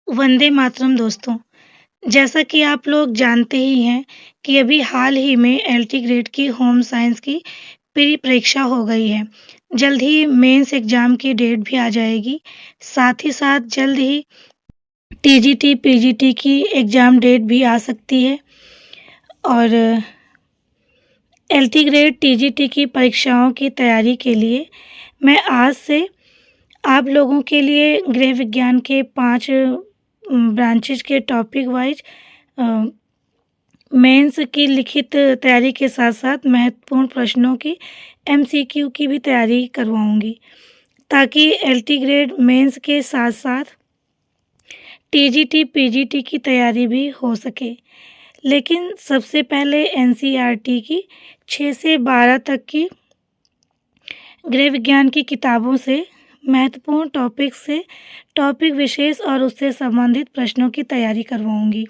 वंदे मातरम दोस्तों। जैसा कि आप लोग जानते ही हैं कि अभी हाल ही में एलटी ग्रेड की होम साइंस की प्री परीक्षा हो गई है। जल्द ही मेंस एग्जाम की डेट भी आ जाएगी। साथ ही साथ जल्द ही टीजीटी, पीजीटी की एग्जाम डेट भी आ सकती है और एलटी ग्रेड टीजीटी की परीक्षाओं की तैयारी के लिए मैं आज से आप लोगों के लिए गृह विज्ञान के 5 ब्रांचेज़ के टॉपिक वाइज़ अ, मेंस की लिखित तैयारी के साथ-साथ महत्वपूर्ण प्रश्नों की एमसीक्यू की भी तैयारी करवाऊँगी, ताकि एलटी ग्रेड मेंस के साथ-साथ टीजीटी, पीजीटी की तैयारी भी हो सके। लेकिन सबसे पहले एनसीईआरटी की 6 से 12 तक की गृह विज्ञान की किताबों से महत्वपूर्ण टॉपिक से टॉपिक विशेष और उससे संबंधित प्रश्नों की तैयारी करवाऊँगी,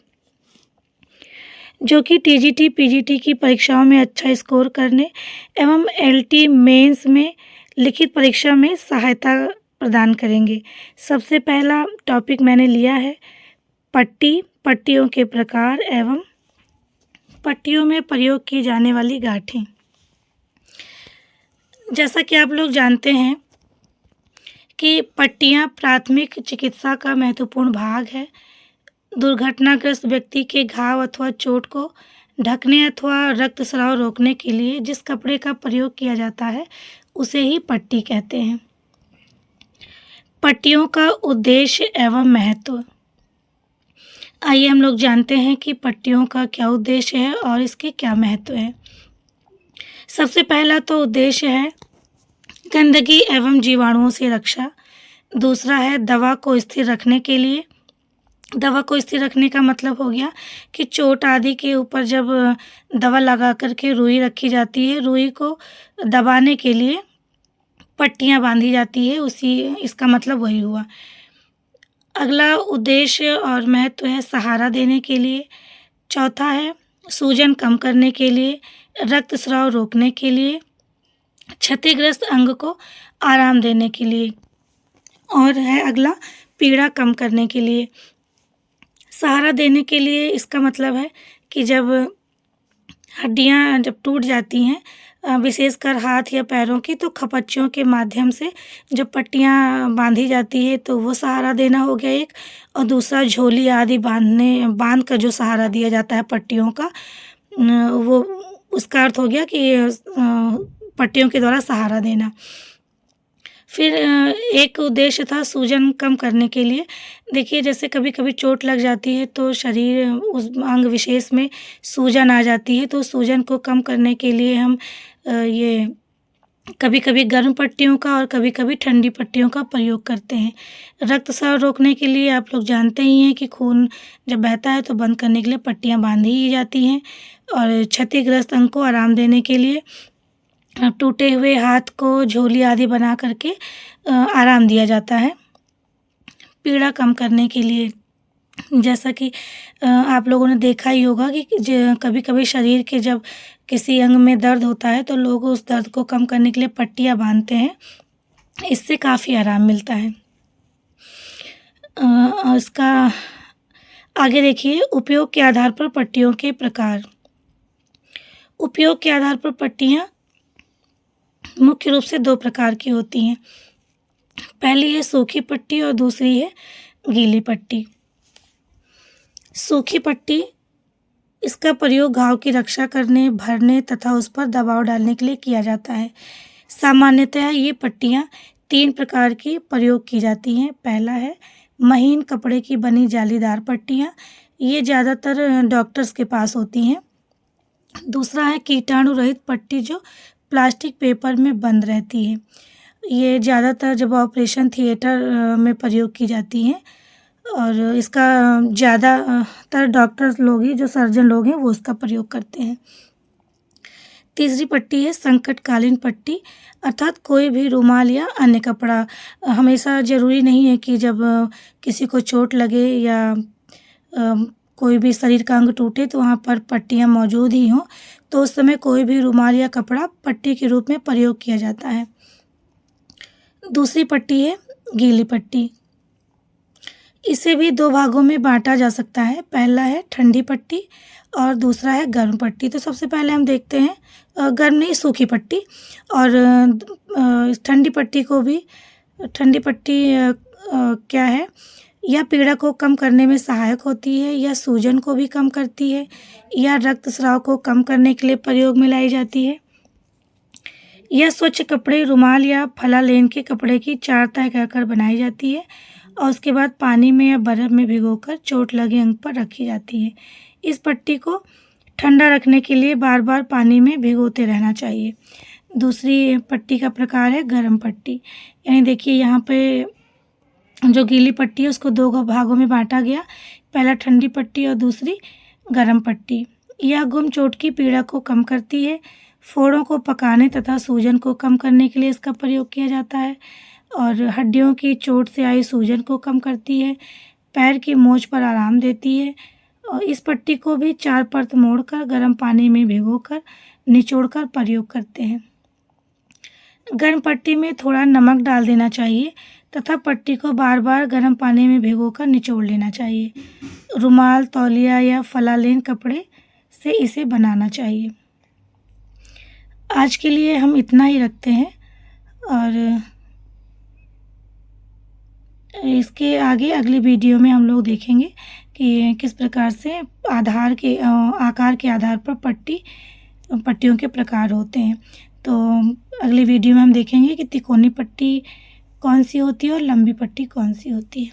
जो कि टीजीटी, पीजीटी की परीक्षाओं में अच्छा स्कोर करने एवं एलटी मेंस में लिखित परीक्षा में सहायता प्रदान करेंगे। सबसे पहला टॉपिक मैंने लिया है पट्टी, पट्टियों के प्रकार एवं पट्टियों में प्रयोग की जाने वाली गांठें। जैसा कि आप लोग जानते हैं कि पट्टियां प्राथमिक चिकित्सा का महत्वपूर्ण भाग है। दुर्घटनाग्रस्त व्यक्ति के घाव अथवा चोट को ढकने अथवा रक्तस्राव रोकने के लिए जिस कपड़े का प्रयोग किया जाता है, उसे ही पट्टी कहते हैं। पट्टियों का उद्देश्य एवं महत्व। आइए हम लोग जानते हैं कि पट्टियों का क्या उद्देश्य है और इसके क्या महत्व है। सबसे पहला तो उद्देश्य है गंदगी एवं जीवाणुओं से रक्षा। दूसरा है दवा को स्थिर रखने के लिए। दवा को स्थिर रखने का मतलब हो गया कि चोट आदि के ऊपर जब दवा लगा कर के रुई रखी जाती है, रुई को दबाने के लिए पट्टियाँ बांधी जाती है, इसका मतलब वही हुआ। अगला उद्देश्य और महत्व है सहारा देने के लिए। चौथा है सूजन कम करने के लिए, रक्तस्राव रोकने के लिए, क्षतिग्रस्त अंग को आराम देने के लिए और है अगला पीड़ा कम करने के लिए। सहारा देने के लिए इसका मतलब है कि जब हड्डियाँ जब टूट जाती हैं, विशेषकर हाथ या पैरों की, तो खपच्चियों के माध्यम से जब पट्टियाँ बांधी जाती है तो वो सहारा देना हो गया एक। और दूसरा झोली आदि बांध कर जो सहारा दिया जाता है पट्टियों का, वो उसका अर्थ हो गया कि पट्टियों के द्वारा सहारा देना। फिर एक उद्देश्य था सूजन कम करने के लिए। देखिए, जैसे कभी-कभी चोट लग जाती है तो शरीर उस अंग विशेष में सूजन आ जाती है, तो सूजन को कम करने के लिए हम ये कभी-कभी गर्म पट्टियों का और कभी-कभी ठंडी पट्टियों का प्रयोग करते हैं। रक्तस्राव रोकने के लिए आप लोग जानते ही हैं कि खून जब बहता है तो बंद करने के लिए पट्टियाँ बांधी ही जाती हैं और क्षतिग्रस्त अंग को आराम देने के लिए टूटे हुए हाथ को झोली आदि बना करके आराम दिया जाता है। पीड़ा कम करने के लिए, जैसा कि आप लोगों ने देखा ही होगा कि कभी-कभी शरीर के जब किसी अंग में दर्द होता है तो लोग उस दर्द को कम करने के लिए पट्टियाँ बांधते हैं। इससे काफ़ी आराम मिलता है। इसका आगे देखिए, उपयोग के आधार पर पट्टियों के प्रकार। उपयोग के आधार पर पट्टियाँ मुख्य रूप से 2 प्रकार की होती हैं। पहली है सूखी पट्टी और दूसरी है गीली पट्टी। सूखी पट्टी, इसका प्रयोग घाव की रक्षा करने, भरने तथा उस पर दबाव डालने के लिए किया जाता है। सामान्यतः ये पट्टियाँ 3 प्रकार की प्रयोग की जाती हैं। पहला है महीन कपड़े की बनी जालीदार पट्टियाँ, ये ज़्यादातर डॉक्टर्स के पास होती हैं। दूसरा है कीटाणु रहित पट्टी, जो प्लास्टिक पेपर में बंद रहती है। ये ज़्यादातर जब ऑपरेशन थिएटर में प्रयोग की जाती हैं और इसका ज़्यादातर डॉक्टर्स लोग ही, जो सर्जन लोग हैं, वो इसका प्रयोग करते हैं। तीसरी पट्टी है संकटकालीन पट्टी, अर्थात कोई भी रुमाल या अन्य कपड़ा। हमेशा ज़रूरी नहीं है कि जब किसी को चोट लगे या कोई भी शरीर का अंग टूटे तो वहाँ पर पट्टियाँ मौजूद ही हों, तो उस समय कोई भी रुमाल या कपड़ा पट्टी के रूप में प्रयोग किया जाता है। दूसरी पट्टी है गीली पट्टी। इसे भी दो भागों में बांटा जा सकता है। पहला है ठंडी पट्टी और दूसरा है गर्म पट्टी। तो सबसे पहले हम देखते हैं गर्म नहीं, सूखी पट्टी। और ठंडी पट्टी को भी, ठंडी पट्टी क्या है, यह पीड़ा को कम करने में सहायक होती है, यह सूजन को भी कम करती है, यह रक्तस्राव को कम करने के लिए प्रयोग में लाई जाती है। यह स्वच्छ कपड़े, रुमाल या फलालेन के कपड़े की 4 तह कर बनाई जाती है और उसके बाद पानी में या बर्फ़ में भिगोकर चोट लगे अंग पर रखी जाती है। इस पट्टी को ठंडा रखने के लिए बार बार पानी में भिगोते रहना चाहिए। दूसरी पट्टी का प्रकार है गर्म पट्टी। यानी देखिए यहाँ पे जो गीली पट्टी है उसको 2 भागों में बांटा गया। पहला ठंडी पट्टी और दूसरी गर्म पट्टी। यह गुम चोट की पीड़ा को कम करती है, फोड़ों को पकाने तथा सूजन को कम करने के लिए इसका प्रयोग किया जाता है और हड्डियों की चोट से आई सूजन को कम करती है, पैर की मोच पर आराम देती है। और इस पट्टी को भी 4 परत मोड़कर गर्म पानी में भिगोकर निचोड़कर प्रयोग करते हैं। गर्म पट्टी में थोड़ा नमक डाल देना चाहिए तथा पट्टी को बार बार गर्म पानी में भिगोकर निचोड़ लेना चाहिए। रुमाल, तौलिया या फलालेन कपड़े से इसे बनाना चाहिए। आज के लिए हम इतना ही रखते हैं और इसके आगे अगली वीडियो में हम लोग देखेंगे कि किस प्रकार से आकार के आधार पर पट्टियों के प्रकार होते हैं। तो अगली वीडियो में हम देखेंगे कि तिकोनी पट्टी कौन सी होती है और लंबी पट्टी कौन सी होती है।